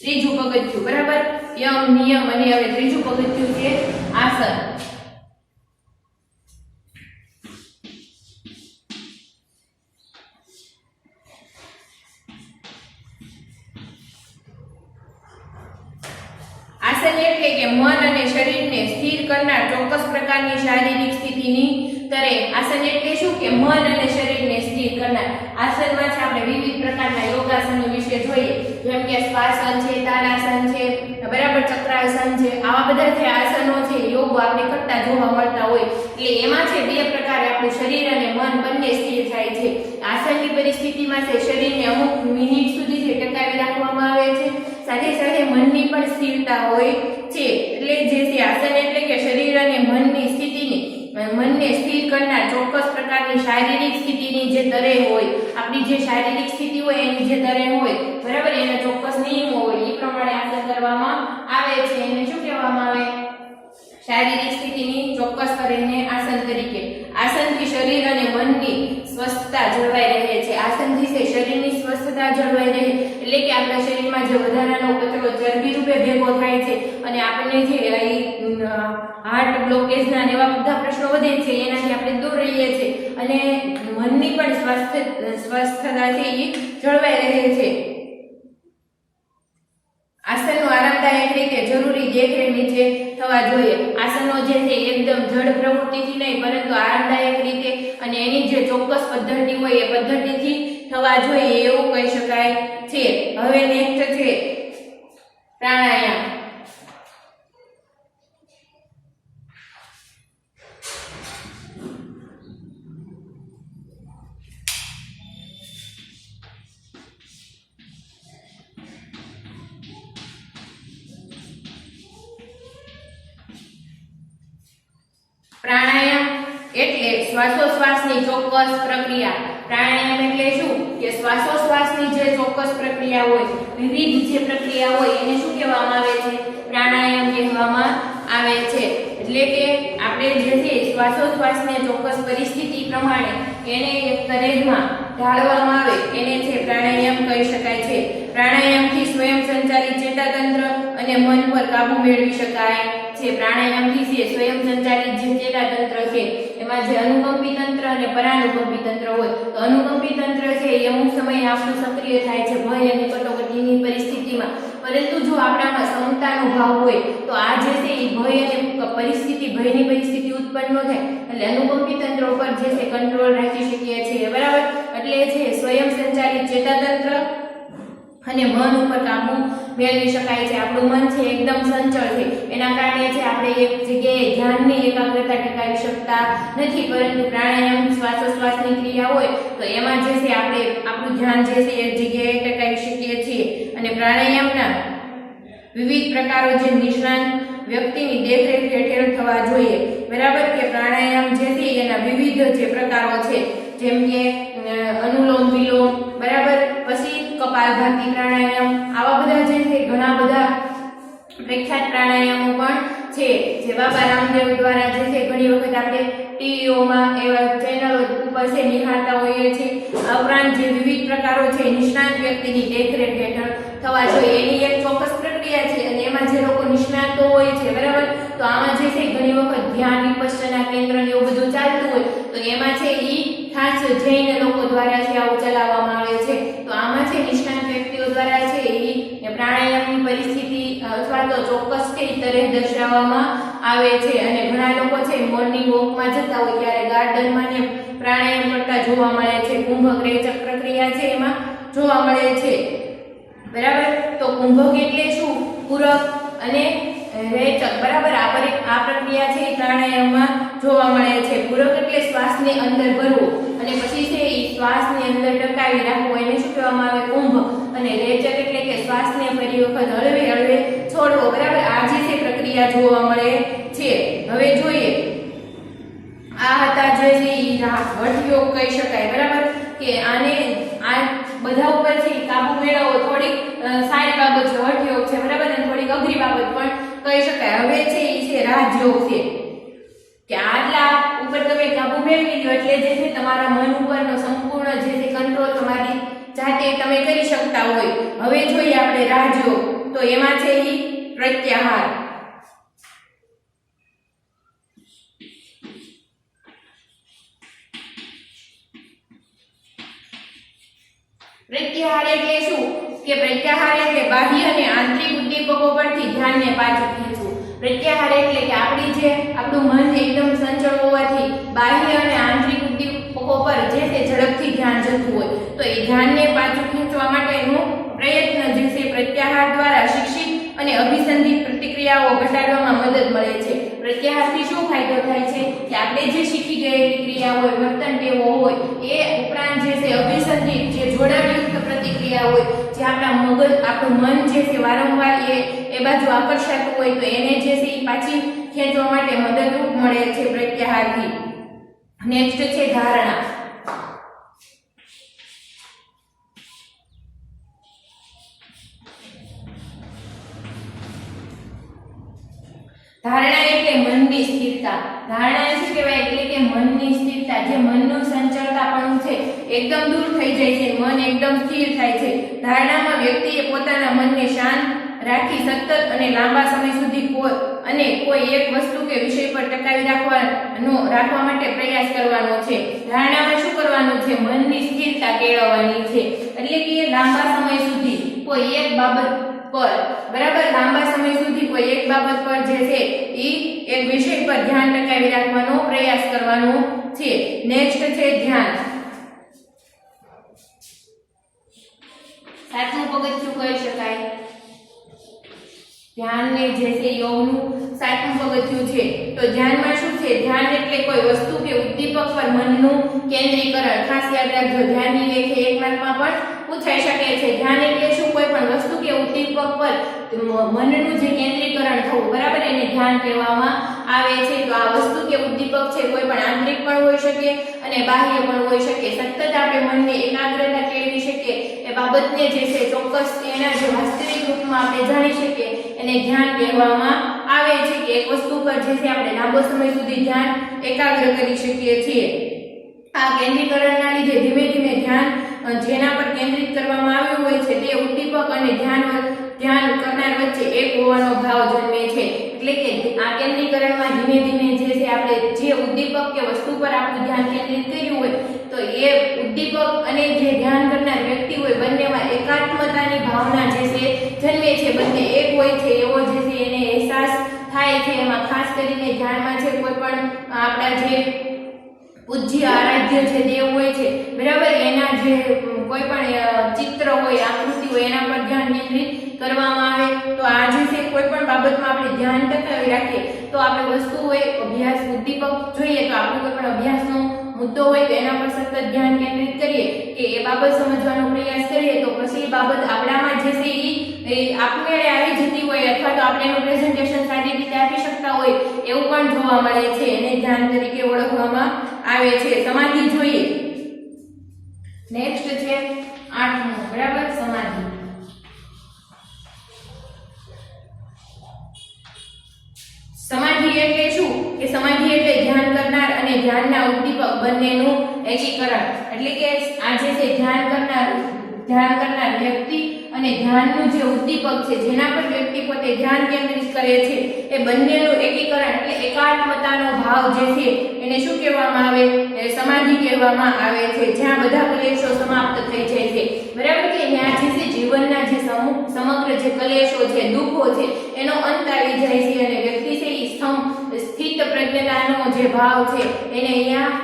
ત્રીજું પગથિયું. બરાબર, યમ, નિયમ અને હવે ત્રીજું પગથિયું છે આસન. આસન એટલે કે મન અને શરીરને સ્થિર કરનાર ચોક્કસ પ્રકારની શારીરિક સ્થિતિની તરે. આસન એટલે શું કે મન અને શરીરને સ્થિર કરનાર. આસનમાં છે આપણે વિવિધ પ્રકારના યોગાસનો વિશે જોઈએ, જેમ કે શ્વાસન છે, તાડાસન છે, બરાબર, ચક્રાસન છે. આવા બધા જે આસનો છે યોગ આપણે કરતા જોવા મળતા હોય, એટલે એમાં છે બે પ્રકારે આપણું શરીર અને મન બંને સ્થિર થાય છે. આસનની પરિસ્થિતિમાં છે શરીરને અમુક મિનિટ સુધી છે ટકાવી રાખવામાં આવે છે, સાથે સાથે મનની પણ સ્થિરતા હોય છે. એટલે જે છે આસન એટલે કે શરીર અને મનની સ્થિતિની મનને સ્થિર કરનાર ચોક્કસ પ્રકારની શારીરિક સ્થિતિની જે તરે હોય, આપણી જે શારીરિક સ્થિતિ હોય એની જે તરે હોય, બરાબર, એના ચોક્કસ નિયમો હોય એ પ્રમાણે આસન કરવામાં આવે છે. એને શું કહેવામાં આવે? શારીરિક સ્થિતિની ચોક્કસ તરેને આસન તરીકે. આસનથી શરીર અને મનની સ્વસ્થતા જળવાઈ રહે છે. આસનથી છે શરીરની સ્વસ્થતા જળવાઈ રહે, એટલે કે આપણા શરીરમાં જે વધારાનો કચરો ચરબી રૂપે ભેગો થાય છે અને આપણને જે હાર્ટ બ્લોકેજના એવા બધા પ્રશ્નો વધે છે એનાથી આપણે દૂર રહીએ છીએ અને મનની પણ સ્વસ્થતા છે એ જળવાઈ રહે છે. આસનનો આરામદાયક રીતે જરૂરી દેખરેખ નીચે થવા જોઈએ. આસનો જે છે એકદમ જડ પ્રવૃત્તિથી નહીં પરંતુ આરામદાયક રીતે અને એની જે ચોક્કસ પદ્ધતિ હોય એ પદ્ધતિથી થવા જોઈએ એવું કહી શકાય છે. હવે નેક્સ્ટ છે પ્રાણાયામ. પ્રાણાયામ એટલે શ્વાસોશ્વાસની ચોક્કસ પ્રક્રિયા. પ્રાણાયામ એટલે શું કે શ્વાસોશ્વાસની જે ચોક્કસ પ્રક્રિયા હોય, વિવિધ જે પ્રક્રિયા હોય એને શું કહેવામાં આવે છે? પ્રાણાયામ કહેવામાં આવે છે. એટલે કે આપણે જે છે શ્વાસોશ્વાસને ચોક્કસ પરિસ્થિતિ પ્રમાણે એને એક તરેજમાં ઢાળવામાં આવે એને છે પ્રાણાયામ કહી શકાય છે. પ્રાણાયામથી સ્વયં સંચાલિત ચેતાતંત્ર અને મન પર કાબુ મેળવી શકાય છે. પ્રાણાયામથી છે સ્વયં સંચાલિત જે ચેતાતંત્ર છે એમાં જે અનુકંપી તંત્ર અને પરાનુકંપી તંત્ર હોય, તો અનુકંપી તંત્ર છે એ અમુક સમયે આપણું સક્રિય થાય છે ભય અને કટોકટીની પરિસ્થિતિમાં. પરંતુ જો આપણામાં ક્ષમતાનો ભાવ હોય તો આ જે છે એ ભય અને ભયની પરિસ્થિતિ ઉત્પન્ન ન થાય એટલે અનુકંપી તંત્ર ઉપર જે છે કંટ્રોલ રાખી શકીએ છીએ. બરાબર? એટલે છે સ્વયં સંચાલિત ચેતાતંત્ર અને મન ઉપર કાબુ મેળવી શકાય છે. આપણું મન છે એકદમ ચંચળ છે, એના કારણે છે આપણે એક જગ્યાએ ધ્યાનની એકાગ્રતા ટકાવી શકતા નથી. પરંતુ પ્રાણાયામ શ્વાસોશ્વાસની ક્રિયા હોય તો એમાં જે છે આપણે આપણું ધ્યાન જે છે એક જગ્યાએ ટકાવી શકીએ છીએ. અને પ્રાણાયામના વિવિધ પ્રકારો જે નિષ્ણાત વ્યક્તિની દેખરેખ હેઠળ થવા જોઈએ. બરાબર? કે પ્રાણાયામ જે છે એના વિવિધ જે પ્રકારો છે જેમ કે અનુલોમ વિલોમ, બરાબર, પછી કપાલભાતિ પ્રાણાયામ, આવા બધા જે છે ઘણા બધા પ્રખ્યાત પ્રાણાયામો પણ છે જે બાબા રામદેવ દ્વારા જે છે ઘણી વખત આપણે ટીવીઓમાં એવા ચેનલો ઉપર છે નિહાળતા હોઈએ છીએ. આ ઉપરાંત જે વિવિધ પ્રકારો છે નિષ્ણાત વ્યક્તિની દેખરેખ હેઠળ થવા જોઈએ એની એક ચોક્કસ પ્રક્રિયા છે અને એમાં જે લોકો નિષ્ણાતો હોય છે, બરાબર, તો આમાં જે છે ઘણી વખત ધ્યાન વિપશ્યના કેન્દ્ર ને એવું બધું ચાલતું હોય તો એમાં છે ઈ ખાસ જૈન લોકો દ્વારા છે આવું ચલાવવામાં આવે છે. તો આમાં છે નિષ્ણાત વ્યક્તિઓ દ્વારા છે ઈ પ્રાણાયામની પરિસ્થિતિ અથવા તો ચોક્કસ છે તરહ દર્શાવવામાં આવે છે. અને ઘણા લોકો છે મોર્નિંગ વોકમાં જતા હોય ત્યારે ગાર્ડનમાં ને પ્રાણાયામ કરતા જોવા મળે છે. કુંભક રેચક પ્રક્રિયા છે એમાં જોવા મળે છે. બરાબર? તો કુંભક એટલે શું? પૂરક અને રેચક. બરાબર? આ પ્રક્રિયા છે પ્રાણાયામમાં જોવા મળે છે. પૂરક એટલે શ્વાસને અંદર ભરવો અને પછી છે એ શ્વાસને અંદર ટકાવી રાખવો એને શું કહેવામાં આવે? કુંભક. અને રેચક એટલે કે શ્વાસને ફરી વખત હળવે હળવે છોડવો. બરાબર? આ જે છે પ્રક્રિયા જોવા મળે છે. હવે જોઈએ આ હતા જે છે હઠયોગ કહી શકાય. બરાબર? કે આને આ બધા ઉપર છે કાબુ મેળવવો થોડીક સારી બાબત છે, હઠયોગ છે, બરાબર, અને થોડીક અઘરી બાબત પણ કહી શકાય. હવે છે એ છે રાજયોગ છે કે આટલા ઉપર તમે કાબુ મેળવી લો એટલે જે છે તમારા મન ઉપરનો સંપૂર્ણ જે છે કંટ્રોલ તમારી જાતે તમે કરી શકતા હોય. હવે જોઈએ આપણે રાજયોગ, તો એમાં છે એ પ્રત્યાહાર. પ્રત્યાહાર એટલે શું? કે પ્રત્યાહાર એટલે બાહ્ય અને આંતરિક ઉદ્દીપકો પરથી ધ્યાનને પાછું ખેંચવું. પ્રત્યાહાર એટલે કે આપણું મન એકદમ ચંચળ હોવાથી બાહ્ય અને આંતરિક ઉદ્દીપકો પર જે છે ઝડપથી ધ્યાન જતું હોય તો એ ધ્યાનને પાછું ખેંચવા માટેનો પ્રયત્ન જે છે પ્રત્યાહાર દ્વારા શિક્ષિત અને અભિસંધિત પ્રતિક્રિયાઓ ઘટાડવામાં મદદ મળે છે. પ્રત્યાહારથી શું ફાયદો થાય છે કે આપણે જે શીખી ગયેલી ક્રિયા હોય, વર્તન ટેવો હોય એ ઉપરાંત જે છે અભિસંધિત જે જોડાણયુક્ત પ્રતિક્રિયા હોય જે આપણું મન જે છે વારંવાર એ બાજુ આકર્ષાતું હોય તો એને જે છે એ પાછી ખેંચવા માટે મદદરૂપ મળે છે પ્રત્યાહારથી. નેક્સ્ટ છે ધારણા. ધારણા એટલે મનની સ્થિરતા. ધારણા શું કહેવાય? એટલે કે મનની સ્થિરતા. જે મનનું સંચળતાપણું છે એકદમ દૂર થઈ જાય છે, મન એકદમ સ્થિર થાય છે. ધારણામાં વ્યક્તિએ પોતાના મનને શાંત રાખી સતત અને લાંબા સમય સુધી કોઈ એક વસ્તુ કે વિષય પર ટકાવી રાખવા માટે પ્રયાસ કરવાનો છે. ધારણામાં શું કરવાનું છે? મનની સ્થિરતા કેળવવાની છે. એટલે કે લાંબા સમય સુધી કોઈ એક બાબત પર, બરાબર, લાંબા સમય સુધી કોઈ એક બાબત પર જે છે એ એક વિષય પર ધ્યાન ટકાવી રાખવાનો પ્રયાસ કરવાનો છે. નેક્સ્ટ છે ધ્યાન. સાતમું પગથિયું કહી શકાય ધ્યાનને જે છે યોગનું સાતમું પગથિયું છે. તો ધ્યાનમાં શું છે? ધ્યાન એટલે કોઈ વસ્તુ કે ઉદ્દીપક પર મનનું કેન્દ્રીકરણ. ખાસ યાદ રાખજો ધ્યાનની વ્યાખ્યા એક માર્કમાં પણ પૂછાઈ શકે છે. ધ્યાન એટલે શું? કોઈ પણ વસ્તુ કે ઉદ્દીપક પર મનનું જે કેન્દ્રીકરણ થવું, બરાબર, એને ધ્યાન કહેવામાં આવે છે. તો આ વસ્તુ કે ઉદ્દીપક છે કોઈ પણ આંતરિક પણ હોઈ શકે અને બાહ્ય પણ હોઈ શકે. સતત આપણે મનને એકાગ્રતા કેળવી શકીએ એ બાબતને જે છે ચોક્કસ એના જે વાસ્તવિક રૂપમાં આપણે જાણી શકીએ એને ધ્યાન કહેવામાં આવે છે. કે એક વસ્તુ પર જે છે આપણે લાંબો સમય સુધી ધ્યાન એકાગ્ર કરી શકીએ છીએ. આ કેન્દ્રીકરણના લીધે ધીમે ધીમે ધ્યાન જેના પર કેન્દ્રિત કરવામાં આવ્યું હોય છે તે ઉદ્દીપક અને ધ્યાન કરનાર વચ્ચે એક હોવાનો ભાવ જન્મે છે. એટલે કે આ કેન્દ્રીકરણમાં ધીમે ધીમે જે છે આપણે જે ઉદ્દીપક કે વસ્તુ પર આપણું ધ્યાન કેન્દ્રિત કર્યું હોય તો એ ઉદ્દીપક અને જે ધ્યાન કરનાર વ્યક્તિ હોય બંનેમાં એકાત્મતાની ભાવના જે છે જન્મે છે. બંને એક હોય છે એવો જે છે એને અહેસાસ થાય છે. એમાં ખાસ કરીને ધ્યાનમાં છે કોઈ પણ આપણા જે પૂજ્ય આરાધ્ય જે દેવ હોય છે, બરાબર, એના જે કોઈ પણ ચિત્ર હોય, આકૃતિ હોય એના પર ધ્યાન કેન્દ્રિત કરવામાં આવે તો આ જે છે કોઈ પણ બાબતમાં આપણે ધ્યાન ટકાવી રાખીએ તો આપણે વસ્તુ હોય અભ્યાસ ઉદ્દીપક જોઈએ તો આપણે કોઈ પણ અભ્યાસનો મુદ્દો હોય તો એના પર સતત ધ્યાન કેન્દ્રિત કરીએ કે એ બાબત સમજવાનો પ્રયાસ કરીએ તો પછી એ બાબત આપણામાં જે છે એ આપમેળે આવી જતી હોય અથવા તો આપણે એનું પ્રેઝન્ટેશન સારી રીતે આપી શકતા હોય એવું પણ જોવા મળે છે. એને ધ્યાન તરીકે ઓળખવામાં આવે છે. સમાધિ જોઈએ. નેક્સ્ટ છે 8મું, બરાબર, સમાધિ. સમાધિ એટલે શું? કે સમાધિ એટલે ધ્યાન કરનાર અને ધ્યાનના ઉદ્દીપક બંનેનું એકીકરણ. એટલે કે આ જે છે ધ્યાન કરનાર વ્યક્તિ અને ધ્યાનનું જે ઉદ્દીપક છે જેના પર વ્યક્તિ પોતે ધ્યાન કેન્દ્રિત કરે છે એ બંનેનું એકીકરણ એટલે એકાત્મતાનો ભાવ જે છે એને શું કહેવામાં આવે? એ સમાધિ કહેવામાં આવે છે. જ્યાં બધા ક્લેશો સમાપ્ત થઈ જાય છે, બરાબર, કે ત્યાં જે છે જીવનના જે સમગ્ર જે ક્લેશો છે, દુઃખો છે એનો અંત આવી જાય છે અને વ્યક્તિ છે એ સ્થિત પ્રજ્ઞતાનો જે ભાવ છે એને અહીંયા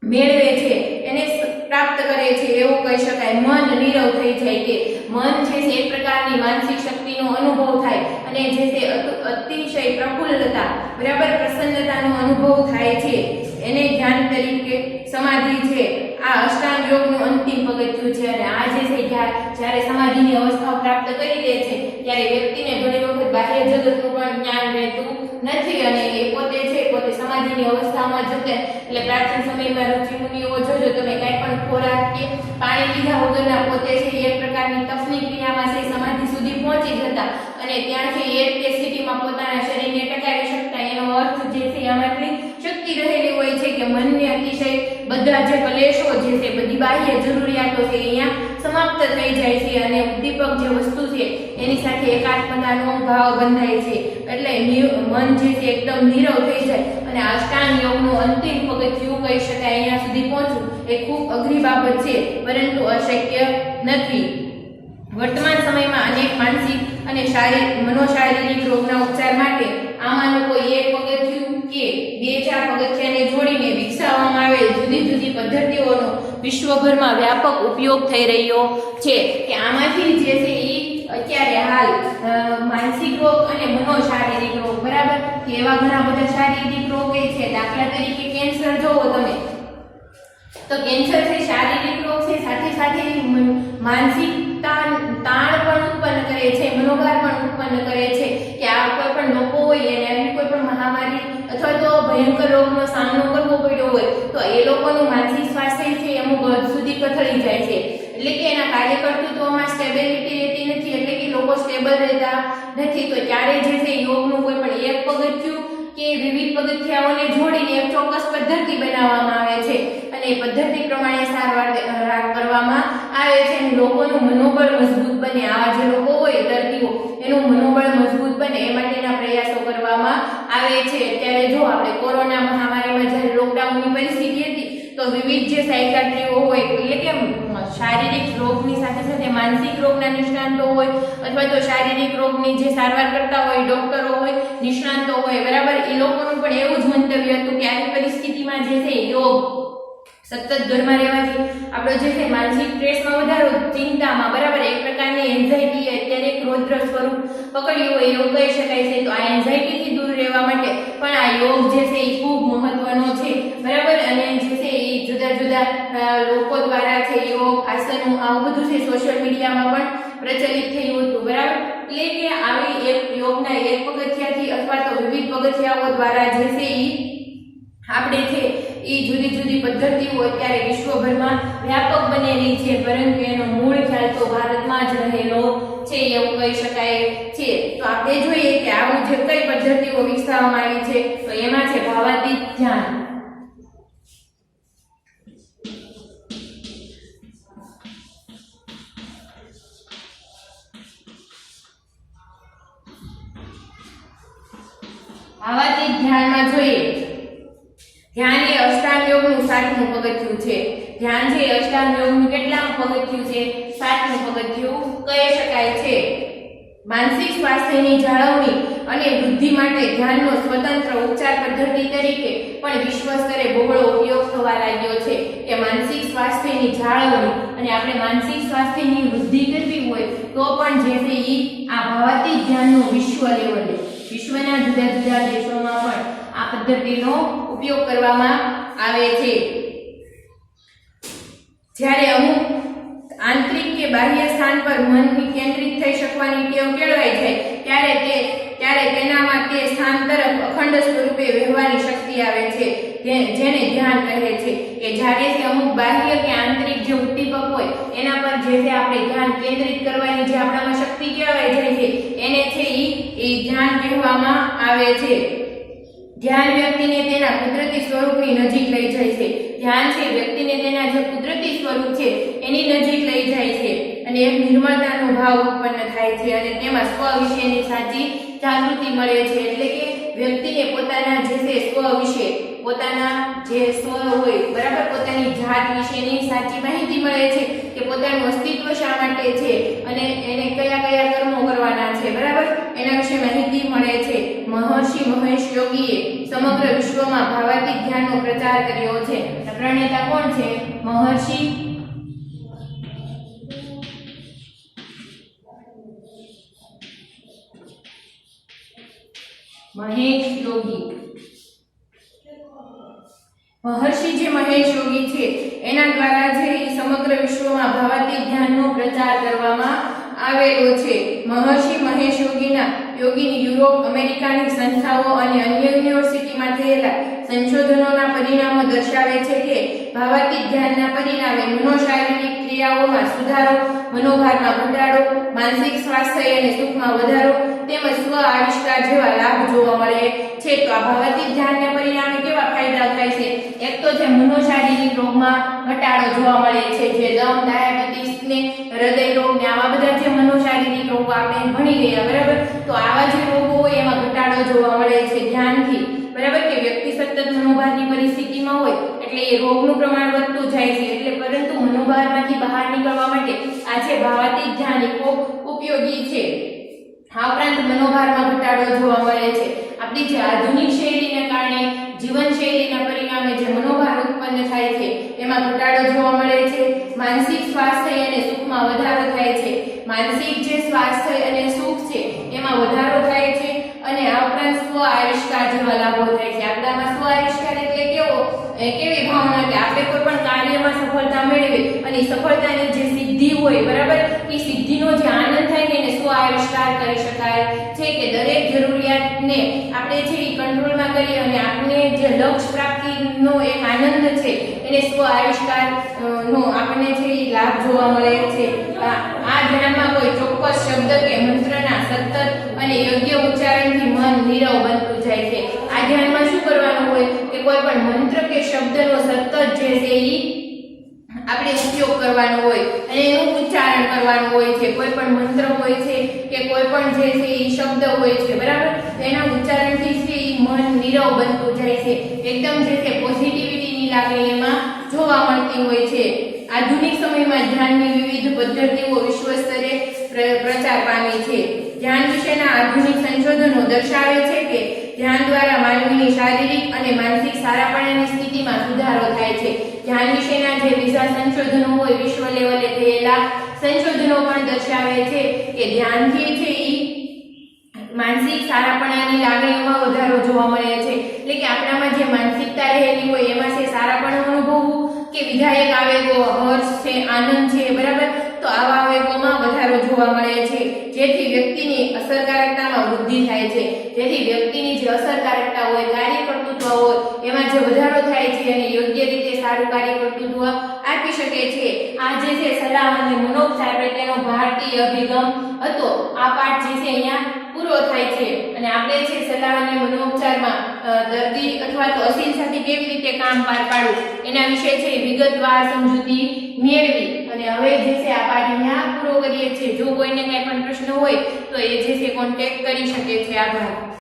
મેળવે છે, એને પ્રાપ્ત કરે છે એવું કહી શકાય. મન નીરવ થઈ જાય કે મન જે છે એક પ્રકારની માનસિક શક્તિનો અનુભવ થાય અને જે છે અતિશય પ્રફુલ્લતા, બરાબર, પ્રસન્નતાનો અનુભવ થાય છે. એને ધ્યાન તરીકે સમાધિ છે. આ અષ્ટાંગ યોગનું અંતિમ પગથિયું છે અને આ જે છે જ્યારે સમાધિની અવસ્થાઓ પ્રાપ્ત કરી લે છે ત્યારે વ્યક્તિને ઘણી વખત બાહ્ય જગતનું પણ જ્ઞાન રહેતું નથી અને એ પોતે સમાધિની અવસ્થામાં જતે એટલે પ્રાચીન સમયમાં ઋષિ મુનિઓ જોજો તમે કાંઈ પણ ખોરાક કે પાણી પીધા વગરના પોતે છે એક પ્રકારની તપની ક્રિયામાં છે સમાધિ સુધી પહોંચી જતા અને ત્યાંથી એક કે સ્થિતિમાં પોતાના શરીરને ટકાવી શકતા. એનો અર્થ જે છે આમાંથી શક્તિ રહેલી હોય છે કે મનને અતિશય બધા જે ક્લેશો જે છે બધી બાહ્ય જરૂરિયાતો છે અહીંયા સમાપ્ત થઈ જાય છે અને ઉદ્દીપક જે વસ્તુ છે એની સાથે એકાત્મતાનો ભાવ બંધાય છે. એટલે મન જે છે એકદમ નીરવ થઈ જાય અને અષ્ટાંગ યોગનું અંતિમ પગથિયું કહી શકાય. અહીંયા સુધી પહોંચવું એ ખૂબ અઘરી બાબત છે પરંતુ અશક્ય નથી. વર્તમાન સમયમાં અનેક માનસિક અને મનોશારીરિક રોગના ઉપચાર માટે આમાંનું કોઈ એક પગથિયું કે 2-4 પગથિયાને જોડીને વિકસાવવામાં આવેલ જુદી જુદી પદ્ધતિઓનો વિશ્વભરમાં વ્યાપક ઉપયોગ થઈ રહ્યો છે. કે આમાંથી જે છે એ અત્યારે હાલ માનસિક રોગ અને મનોશારીરિક રોગ, બરાબર, કે એવા ઘણા બધા શારીરિક રોગ છે. દાખલા તરીકે કેન્સર જોવો તમે તો કેન્સર છે શારીરિક રોગ છે, સાથે સાથે માનસિક તાણ પણ ઉત્પન્ન કરે છે, મનોભાર પણ ઉત્પન્ન કરે છે. કે આ કોઈ પણ લોકો હોય એને આવી કોઈ પણ મહામારી અથવા તો ભયંકર રોગનો સામનો કરવો પડ્યો હોય તો એ લોકોનું માનસિક સ્વાસ્થ્ય છે અમુક હદ સુધી કથળી જાય છે. એટલે કે એના કાર્યકર્તૃત્વમાં સ્ટેબિલિટી રહેતી નથી, એટલે કે લોકો સ્ટેબલ રહેતા નથી. તો ત્યારે જે છે યોગનું કોઈ પણ એક પગથિયું કે વિવિધ પગથિયાઓને જોડીને એક ચોક્કસ પદ્ધતિ બનાવવામાં આવે છે અને એ પદ્ધતિ પ્રમાણે સારવાર કરવામાં આવે છે અને લોકોનું મનોબળ મજબૂત બને. આવા જે લોકો હોય દર્દીઓ એનું મનોબળ મજબૂત બને એ માટેના પ્રયાસો કરવામાં આવે છે. અત્યારે જો આપણે કોરોના મહામારીમાં જ્યારે લોકડાઉનની પરિસ્થિતિ હતી તો વિવિધ જે સાયકાટ્રીઓ હોય એટલે કે શારીરિક રોગની સાથે સાથે માનસિક રોગના નિષ્ણાંતો હોય અથવા તો શારીરિક રોગની જે સારવાર કરતા હોય ડોક્ટરો હોય, નિષ્ણાંતો હોય, બરાબર, એ લોકોનું પણ એવું જ મંતવ્ય હતું કે આવી પરિસ્થિતિમાં જે છે યોગ સતત ઘરમાં રહેવાથી આપણો જે છે માનસિક સ્ટ્રેસમાં વધારો, ચિંતામાં, બરાબર, એક પ્રકારની એન્ઝાઇટી અત્યારે એક રૌદ્ર સ્વરૂપ પકડ્યું હોય એવું કહી શકાય છે. તો આ એન્ઝાઇટીથી દૂર રહેવા માટે પણ આ યોગ જે છે એ ખૂબ મહત્વનો છે, બરાબર, અને જે છે એ જુદા જુદા લોકો દ્વારા છે યોગ આસનો આવું બધું છે સોશિયલ મીડિયામાં પણ પ્રચલિત થયું હતું, બરાબર. એટલે કે આવી એક યોગના એક પગથિયાથી અથવા તો વિવિધ પગથિયાઓ દ્વારા જે છે ઈ આપણે છે એ જુદી જુદી પદ્ધતિઓ અત્યારે વિશ્વભરમાં વ્યાપક બનેલી છે, પરંતુ એનો મૂળ ખ્યાલ તો ભારતમાં જ રહેલો છે એવું કહી શકાય છે. તો આપણે જોઈએ કે આવું જે કઈ પદ્ધતિઓ વિકસાવવામાં આવી છે, તો એમાં છે ભાવાતીત ધ્યાન. ભાવાતીત ધ્યાનમાં જોઈએ ધ્યાન એ અષ્ટાંગ યોગનું 7મું પગથિયું છે. ધ્યાન છે અષ્ટાંગ યોગનું કેટલામું પગથિયું છે? 7મું પગથિયું કહી શકાય છે. માનસિક સ્વાસ્થ્યની જાળવણી અને વૃદ્ધિ માટે ધ્યાનનો સ્વતંત્ર ઉપચાર પદ્ધતિ તરીકે પણ વિશ્વ સ્તરે બહોળો ઉપયોગ થવા લાગ્યો છે. કે માનસિક સ્વાસ્થ્યની જાળવણી અને આપણે માનસિક સ્વાસ્થ્યની વૃદ્ધિ કરવી હોય તો પણ જે છે ઈ આ ભાવાતીત ધ્યાનનો વિશ્વ લેવલે વિશ્વના જુદા જુદા દેશોમાં પણ આ પદ્ધતિનો ઉપયોગ કરવામાં આવે છે. જ્યારે અમુક આંતરિક કે બાહ્ય સ્થાન પર મન કેન્દ્રિત થઈ શકવાની ટેવ કેળવાઈ જાય ત્યારે તેનામાં તે સ્થાન તરફ અખંડ સ્વરૂપે વહેવાની શક્તિ આવે છે, જેને ધ્યાન કહે છે. કે જ્યારે તે અમુક બાહ્ય કે આંતરિક જે ઉદ્દીપક હોય એના પર જે છે આપણે ધ્યાન કેન્દ્રિત કરવાની જે આપણામાં શક્તિ કેળવાઈ જાય છે એને છે એ ધ્યાન કહેવામાં આવે છે. ધ્યાન વ્યક્તિને તેના કુદરતી સ્વરૂપની નજીક લઈ જાય છે. ધ્યાન છે વ્યક્તિને તેના જે કુદરતી સ્વરૂપ છે એની નજીક લઈ જાય છે અને એક નિર્મળતાનો ભાવ ઉત્પન્ન થાય છે અને તેમાં સ્વ વિશેની સાચી જાગૃતિ મળે છે. એટલે કે વ્યક્તિને પોતાના જે છે સ્વ વિશે પોતાના જે સ્વ હોય, બરાબર, પોતાની જાત વિશેની સાચી માહિતી મળે છે કે પોતાનું અસ્તિત્વ શા માટે છે અને એને કયા કયા કર્મો કરવાના છે, બરાબર, એના વિશે માહિતી મળે છે. મહર્ષિ મહેશ યોગીએ સમગ્ર વિશ્વમાં ભાવાતીત ધ્યાનનો પ્રચાર કર્યો છે. પ્રણેતા કોણ છે? મહર્ષિ મહેશ યોગી. મહર્ષિ જે મહેશ યોગી છે એના દ્વારા જે સમગ્ર વિશ્વમાં ભાવાતીત ધ્યાનનો પ્રચાર કરવામાં આવેલો છે. મહર્ષિ મહેશ યોગીની યુરોપ, અમેરિકાની સંસ્થાઓ અને અન્ય યુનિવર્સિટીમાં થયેલા સંશોધનોના પરિણામો દર્શાવે છે કે ભાવાતીત ધ્યાનના પરિણામે મનોશારીરિક ક્રિયાઓમાં સુધારો, મનોભારમાં ઘટાડો, માનસિક સ્વાસ્થ્ય અને સુખમાં વધારો તેમજ સ્વ આવિષ્કાર જેવા લાભ જોવા મળે છે. તો આ ભાવાતીત ધ્યાનને પરિણામે કેવા ફાયદા થાય છે? એક તો છે મનોશારીરિક રોગમાં ઘટાડો જોવા મળે છે, જે દમ, ડાયાબિટીસ ને હૃદય રોગ ને આવા બધા જે મનોશારીરિક રોગો આપણે ભણી ગયા, બરાબર. તો આવા જે રોગો હોય એમાં ઘટાડો જોવા મળે છે ધ્યાનથી, બરાબર. કે વ્યક્તિ સતત મનોભારની પરિસ્થિતિમાં હોય એટલે એ રોગનું પ્રમાણ વધતું જાય છે. એટલે પરંતુ મનોભારમાંથી બહાર નીકળવા માટે આ જે ભાવાતીત ધ્યાન ખૂબ ઉપયોગી છે. આ ઉપરાંત મનોભારમાં ઘટાડો જોવા મળે છે. આપણી જે આધુનિક શૈલીને કારણે જીવનશૈલીના પરિણામે જે મનોભાર ઉત્પન્ન થાય છે એમાં ઘટાડો જોવા મળે છે. માનસિક સ્વાસ્થ્ય અને સુખમાં વધારો થાય છે. માનસિક જે સ્વાસ્થ્ય અને સુખ છે એમાં વધારો થાય છે અને આ ઉપરાંત સ્વ આવિષ્કાર જેવા લાભો થાય છે. આપણામાં સ્વ આવિષ્કાર એટલે કેવી ભાવના કે આપણે કોઈ પણ કાર્યમાં સફળતા મેળવીએ અને સફળતાની જે સિદ્ધિ હોય, બરાબર, એ સિદ્ધિનો જે આનંદ થાય ને એને સ્વ આવિષ્કાર કરી શકાય છે. કે દરેક જરૂરિયાતને આપણે જે કંટ્રોલમાં કરી અને આપણે જે લક્ષ્ય પ્રાપ્તિનો એક આનંદ છે એને સ્વ આવિષ્કાર નો આપણને જે લાભ જોવા મળે છે. આ ધ્યાનમાં કોઈ ચોક્કસ શબ્દ કે મંત્રના સતત અને યોગ્ય ઉચ્ચારણથી મન નીરવ બનતું જાય છે. આ ધ્યાનમાં શું કરવાનું હોય કે કોઈ પણ મંત્ર કે શબ્દનો સતત જે છે ઈ આપણે ઉપયોગ કરવાનો હોય અને એનું ઉચ્ચારણ કરવાનું હોય છે. કોઈ પણ મંત્ર હોય છે કે કોઈ પણ જે છે ઈ શબ્દ હોય છે, બરાબર, એના ઉચ્ચારણથી છે ઈ મન નીરવ બનતું જાય છે. એકદમ જે છે પોઝિટિવિટીની લાગણી એમાં જોવા મળતી હોય છે. આધુનિક સમયમાં ધ્યાનની વિવિધ પદ્ધતિઓ વિશ્વ સ્તરે પ્રચાર પામી છે. ધ્યાન વિશેના આધુનિક સંશોધનો દર્શાવે છે કે ધ્યાન દ્વારા માનવીની શારીરિક અને માનસિક સારાપણાની સ્થિતિમાં સુધારો થાય છે. ધ્યાન વિશેના જે બીજા સંશોધનો હોય વિશ્વ લેવલે થયેલા સંશોધનો પણ દર્શાવે છે કે ધ્યાનથી છે ઈ માનસિક સારાપણાની લાગણીઓમાં વધારો જોવા મળે છે. એટલે કે આપણામાં જે માનસિકતા રહેલી હોય એમાં છે સારાપણું અનુભવવું, કે વિધાયક આવેગો હર્ષ છે, આનંદ છે, બરાબર, તો આવા આવેગોમાં વધારો જોવા મળે છે, જેથી વ્યક્તિની અસરકારકતામાં વૃદ્ધિ થાય છે, જેથી વ્યક્તિની જે અસરકારકતા હોય, કાર્યકર્તૃત્વ હોય, એમાં જે વધારો થાય છે અને યોગ્ય રીતે સારું કાર્યકર્તૃત્વ આપી શકે છે. આ જે છે સલાહ અને મનોપચાર પ્રત્યેનો ભારતીય અભિગમ હતો. આ પાઠ જે છે અહીંયા પૂરો થાય છે અને આપણે છે સલાહ અને મનોપચારમાં દર્દી અથવા તો અસીલ સાથે કેવી રીતે કામ પાર પાડવું એના વિશે છે વિગતવાર સમજૂતી મેળવી. અને હવે જે છે આ પાઠ અહીંયા પૂરો કરીએ છીએ. જો કોઈને કંઈ પણ પ્રશ્ન હોય તો એ જે છે કોન્ટેક્ટ કરી શકે છે. આભાર.